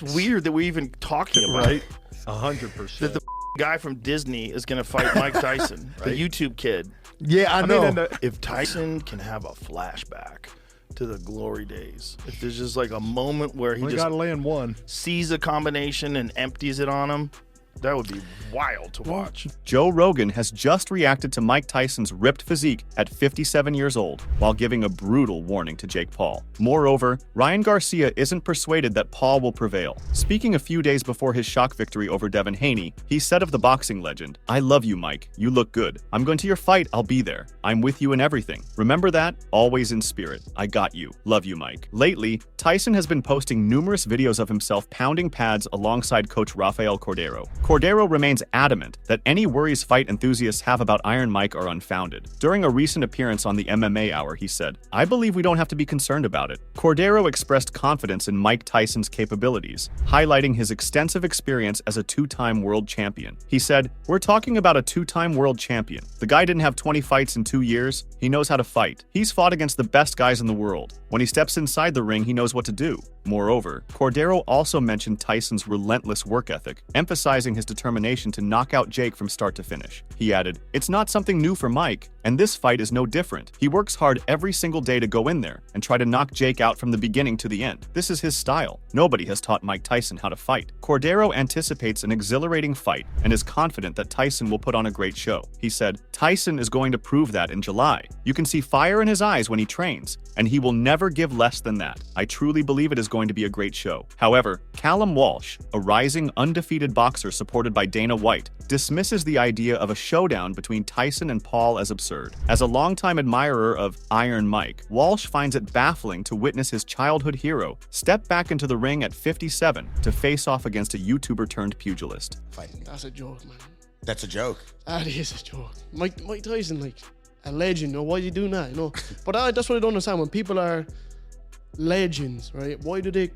it's weird that we're even talking about Right. it. 100%. That the guy from Disney is going to fight Mike Tyson, the YouTube kid. Yeah, I know. mean, if Tyson can have a flashback to the glory days, if there's just like a moment where he we just got to land one. sees a combination and empties it on him, that would be wild to watch. Joe Rogan has just reacted to Mike Tyson's ripped physique at 57 years old, while giving a brutal warning to Jake Paul. Moreover, Ryan Garcia isn't persuaded that Paul will prevail. Speaking a few days before his shock victory over Devin Haney, he said of the boxing legend, "I love you, Mike. You look good. I'm going to your fight. I'll be there. I'm with you in everything. Remember that? Always in spirit. I got you. Love you, Mike." Lately, Tyson has been posting numerous videos of himself pounding pads alongside coach Rafael Cordeiro. Cordeiro remains adamant that any worries fight enthusiasts have about Iron Mike are unfounded. During a recent appearance on the MMA Hour, he said, "I believe we don't have to be concerned about it." Cordeiro expressed confidence in Mike Tyson's capabilities, highlighting his extensive experience as a two-time world champion. He said, "We're talking about a two-time world champion. The guy didn't have 20 fights in 2 years. He knows how to fight. He's fought against the best guys in the world. When he steps inside the ring, he knows what to do." Moreover, Cordeiro also mentioned Tyson's relentless work ethic, emphasizing his determination to knock out Jake from start to finish. He added, "It's not something new for Mike, and this fight is no different. He works hard every single day to go in there and try to knock Jake out from the beginning to the end. This is his style. Nobody has taught Mike Tyson how to fight." Cordeiro anticipates an exhilarating fight and is confident that Tyson will put on a great show. He said, "Tyson is going to prove that in July. You can see fire in his eyes when he trains, and he will never give less than that. I truly believe it is going to be a great show." However, Callum Walsh, a rising undefeated boxer supported by Dana White, dismisses the idea of a showdown between Tyson and Paul as absurd. As a longtime admirer of Iron Mike, Walsh finds it baffling to witness his childhood hero step back into the ring at 57 to face off against a YouTuber turned pugilist. Fighting. That's a joke, man. That's a joke. That is a joke. Mike Tyson, like, a legend, why are you doing that, But that's what I don't understand. When people are legends, right, why do they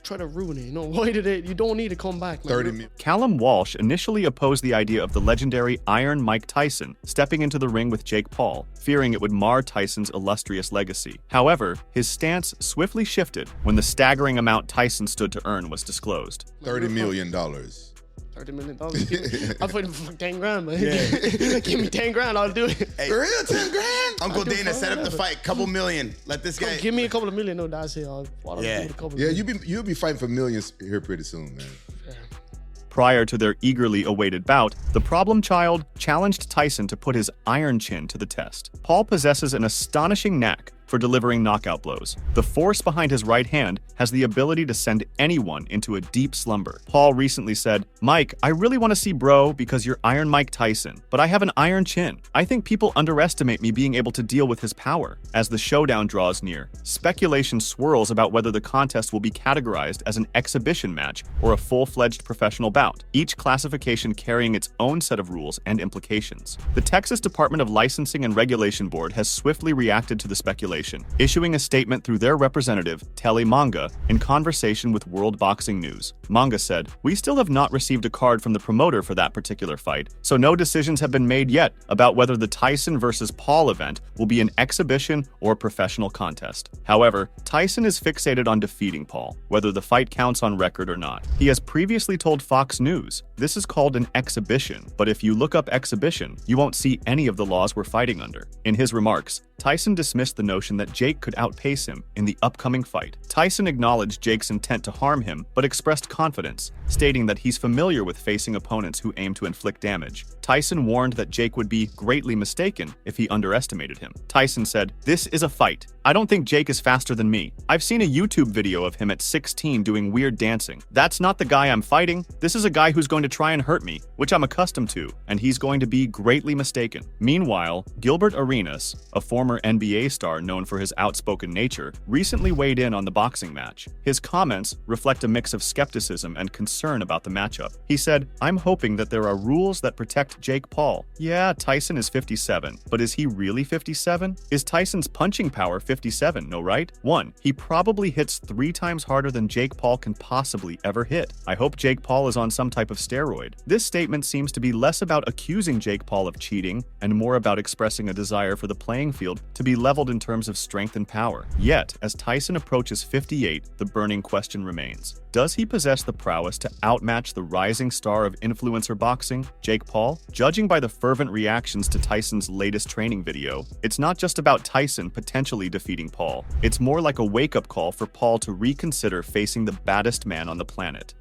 try to ruin it, Why do they, you don't need to come back, man. 30 minutes. Callum Walsh initially opposed the idea of the legendary Iron Mike Tyson stepping into the ring with Jake Paul, fearing it would mar Tyson's illustrious legacy. However, his stance swiftly shifted when the staggering amount Tyson stood to earn was disclosed. $30 million. $30 million. I'll fight him for 10 grand, man. Give me 10 grand, I'll do it. Hey, for real, 10 grand? Uncle Dana set up the fight, couple million. Let this guy. Give me a couple of million, that's it. Yeah. Yeah, you'll be fighting for millions here pretty soon, man. Prior to their eagerly awaited bout, the problem child challenged Tyson to put his iron chin to the test. Paul possesses an astonishing knack for delivering knockout blows. The force behind his right hand has the ability to send anyone into a deep slumber. Paul recently said, "Mike, I really want to see bro because you're Iron Mike Tyson, but I have an iron chin. I think people underestimate me being able to deal with his power." As the showdown draws near, speculation swirls about whether the contest will be categorized as an exhibition match or a full-fledged professional bout, each classification carrying its own set of rules and implications. The Texas Department of Licensing and Regulation Board has swiftly reacted to the speculation, issuing a statement through their representative, Telly Manga, in conversation with World Boxing News. Manga said, "We still have not received a card from the promoter for that particular fight, so no decisions have been made yet about whether the Tyson versus Paul event will be an exhibition or professional contest." However, Tyson is fixated on defeating Paul, whether the fight counts on record or not. He has previously told Fox News, "This is called an exhibition, but if you look up exhibition, you won't see any of the laws we're fighting under." In his remarks, Tyson dismissed the notion that Jake could outpace him in the upcoming fight. Tyson acknowledged Jake's intent to harm him, but expressed confidence, stating that he's familiar with facing opponents who aim to inflict damage. Tyson warned that Jake would be greatly mistaken if he underestimated him. Tyson said, "This is a fight. I don't think Jake is faster than me. I've seen a YouTube video of him at 16 doing weird dancing. That's not the guy I'm fighting. This is a guy who's going to try and hurt me, which I'm accustomed to, and he's going to be greatly mistaken." Meanwhile, Gilbert Arenas, a former NBA star known for his outspoken nature, recently weighed in on the boxing match. His comments reflect a mix of skepticism and concern about the matchup. He said, "I'm hoping that there are rules that protect Jake Paul. Yeah, Tyson is 57, but is he really 57? Is Tyson's punching power 57, no right? 1. He probably hits 3 times harder than Jake Paul can possibly ever hit. I hope Jake Paul is on some type of steroid." This statement seems to be less about accusing Jake Paul of cheating and more about expressing a desire for the playing field Child to be leveled in terms of strength and power. Yet, as Tyson approaches 58, the burning question remains. Does he possess the prowess to outmatch the rising star of influencer boxing, Jake Paul? Judging by the fervent reactions to Tyson's latest training video, it's not just about Tyson potentially defeating Paul. It's more like a wake-up call for Paul to reconsider facing the baddest man on the planet.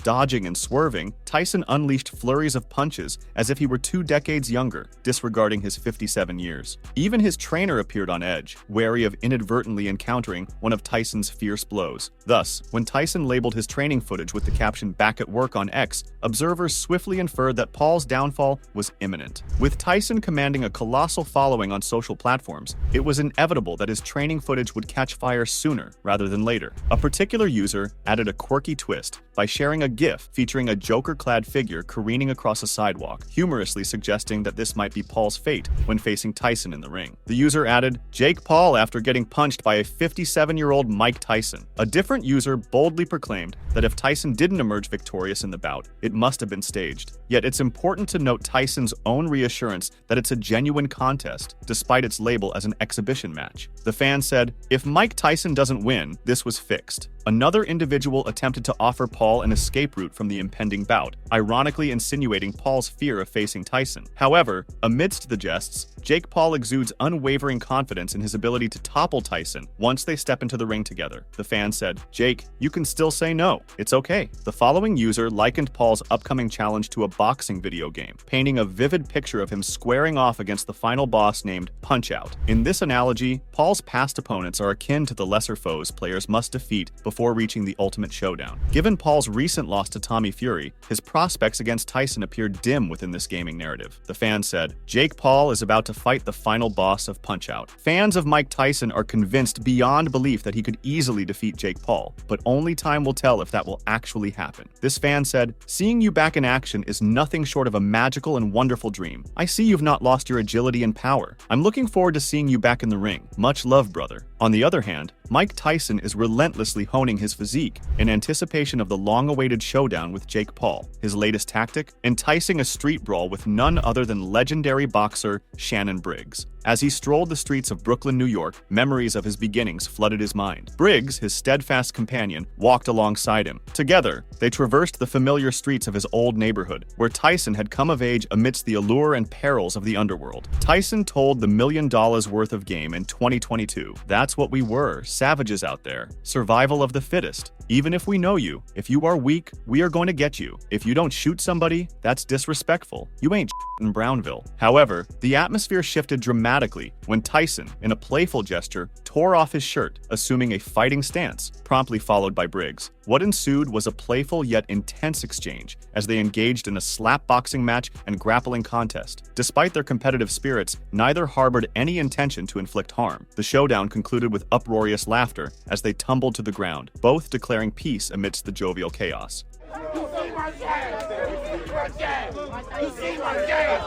Dodging and swerving, Tyson unleashed flurries of punches as if he were 2 decades younger, disregarding his 57 years. Even his trainer appeared on edge, wary of inadvertently encountering one of Tyson's fierce blows. Thus, when Tyson labeled his training footage with the caption "Back at Work" on X, observers swiftly inferred that Paul's downfall was imminent. With Tyson commanding a colossal following on social platforms, it was inevitable that his training footage would catch fire sooner rather than later. A particular user added a quirky twist by sharing a GIF featuring a Joker-clad figure careening across a sidewalk, humorously suggesting that this might be Paul's fate when facing Tyson in the ring. The user added, "Jake Paul after getting punched by a 57-year-old Mike Tyson." A different user boldly proclaimed that if Tyson didn't emerge victorious in the bout, it must have been staged. Yet it's important to note Tyson's own reassurance that it's a genuine contest, despite its label as an exhibition match. The fan said, "If Mike Tyson doesn't win, this was fixed." Another individual attempted to offer Paul an escape route from the impending bout, ironically insinuating Paul's fear of facing Tyson. However, amidst the jests, Jake Paul exudes unwavering confidence in his ability to topple Tyson once they step into the ring together. The fan said, "Jake, you can still say no. It's okay." The following user likened Paul's upcoming challenge to a boxing video game, painting a vivid picture of him squaring off against the final boss named Punch-Out. In this analogy, Paul's past opponents are akin to the lesser foes players must defeat before reaching the ultimate showdown. Given Paul's recent loss to Tommy Fury, his prospects against Tyson appeared dim within this gaming narrative. The fan said, "Jake Paul is about to fight the final boss of Punch-Out." Fans of Mike Tyson are convinced beyond belief that he could easily defeat Jake Paul, but only time will tell if that will actually happen. This fan said, "Seeing you back in action is nothing short of a magical and wonderful dream. I see you've not lost your agility and power. I'm looking forward to seeing you back in the ring. Much love, brother." On the other hand, Mike Tyson is relentlessly honing his physique in anticipation of the long-awaited showdown with Jake Paul. His latest tactic? Enticing a street brawl with none other than legendary boxer Shannon Briggs. As he strolled the streets of Brooklyn, New York, memories of his beginnings flooded his mind. Briggs, his steadfast companion, walked alongside him. Together, they traversed the familiar streets of his old neighborhood, where Tyson had come of age amidst the allure and perils of the underworld. Tyson told the $1 million worth of game in 2022. "That's what we were, savages out there. Survival of the fittest. Even if we know you, if you are weak, we are going to get you. If you don't shoot somebody, that's disrespectful. You ain't in Brownville." However, the atmosphere shifted dramatically when Tyson, in a playful gesture, tore off his shirt, assuming a fighting stance, promptly followed by Briggs. What ensued was a playful yet intense exchange as they engaged in a slap boxing match and grappling contest. Despite their competitive spirits, neither harbored any intention to inflict harm. The showdown concluded with uproarious laughter as they tumbled to the ground, both declaring peace amidst the jovial chaos. You see my game! You see my game! You see my game!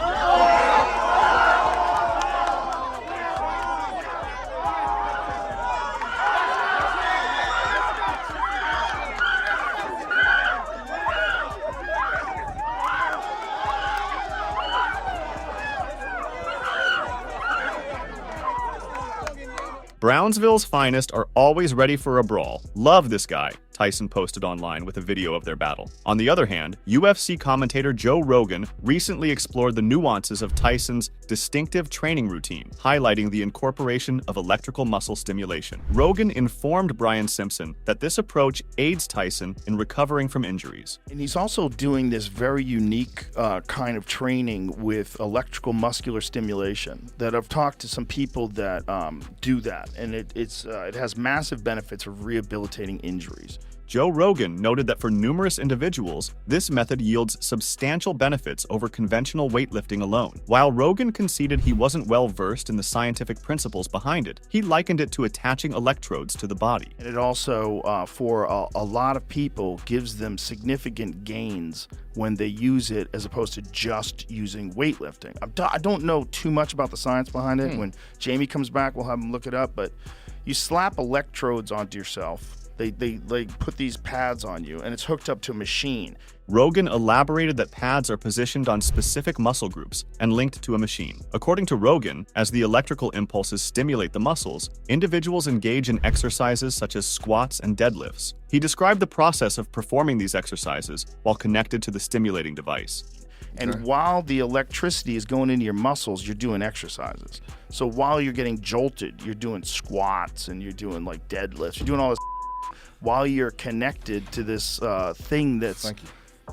Brownsville's finest are always ready for a brawl. Love this guy, Tyson posted online with a video of their battle. On the other hand, UFC commentator Joe Rogan recently explored the nuances of Tyson's distinctive training routine, highlighting the incorporation of electrical muscle stimulation. Rogan informed Brian Simpson that this approach aids Tyson in recovering from injuries. And he's also doing this very unique kind of training with electrical muscular stimulation that I've talked to some people that do that, and it has massive benefits of rehabilitating injuries. Joe Rogan noted that for numerous individuals, this method yields substantial benefits over conventional weightlifting alone. While Rogan conceded he wasn't well versed in the scientific principles behind it, he likened it to attaching electrodes to the body. And it also, for a lot of people, gives them significant gains when they use it as opposed to just using weightlifting. I don't know too much about the science behind it. When Jamie comes back, we'll have him look it up, but you slap electrodes onto yourself They put these pads on you, and it's hooked up to a machine. Rogan elaborated that pads are positioned on specific muscle groups and linked to a machine. According to Rogan, as the electrical impulses stimulate the muscles, individuals engage in exercises such as squats and deadlifts. He described the process of performing these exercises while connected to the stimulating device. And while the electricity is going into your muscles, you're doing exercises. So while you're getting jolted, you're doing squats and you're doing like deadlifts. You're doing all this while you're connected to this thing that's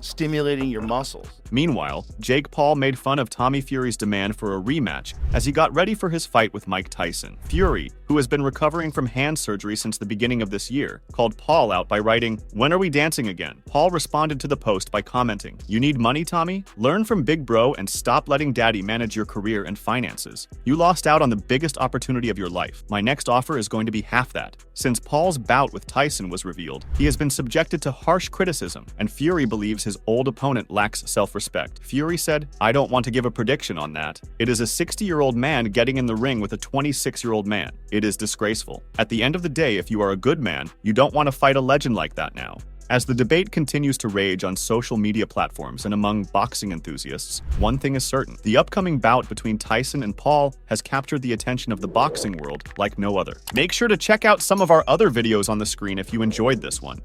stimulating your muscles. Meanwhile, Jake Paul made fun of Tommy Fury's demand for a rematch as he got ready for his fight with Mike Tyson. Fury, who has been recovering from hand surgery since the beginning of this year, called Paul out by writing, "When are we dancing again?" Paul responded to the post by commenting, "You need money, Tommy? Learn from Big Bro and stop letting daddy manage your career and finances. You lost out on the biggest opportunity of your life. My next offer is going to be half that." Since Paul's bout with Tyson was revealed, he has been subjected to harsh criticism, and Fury believes his old opponent lacks self-respect. Fury said, "I don't want to give a prediction on that. It is a 60-year-old man getting in the ring with a 26-year-old man. It is disgraceful. At the end of the day, if you are a good man, you don't want to fight a legend like that now." As the debate continues to rage on social media platforms and among boxing enthusiasts, one thing is certain. The upcoming bout between Tyson and Paul has captured the attention of the boxing world like no other. Make sure to check out some of our other videos on the screen if you enjoyed this one.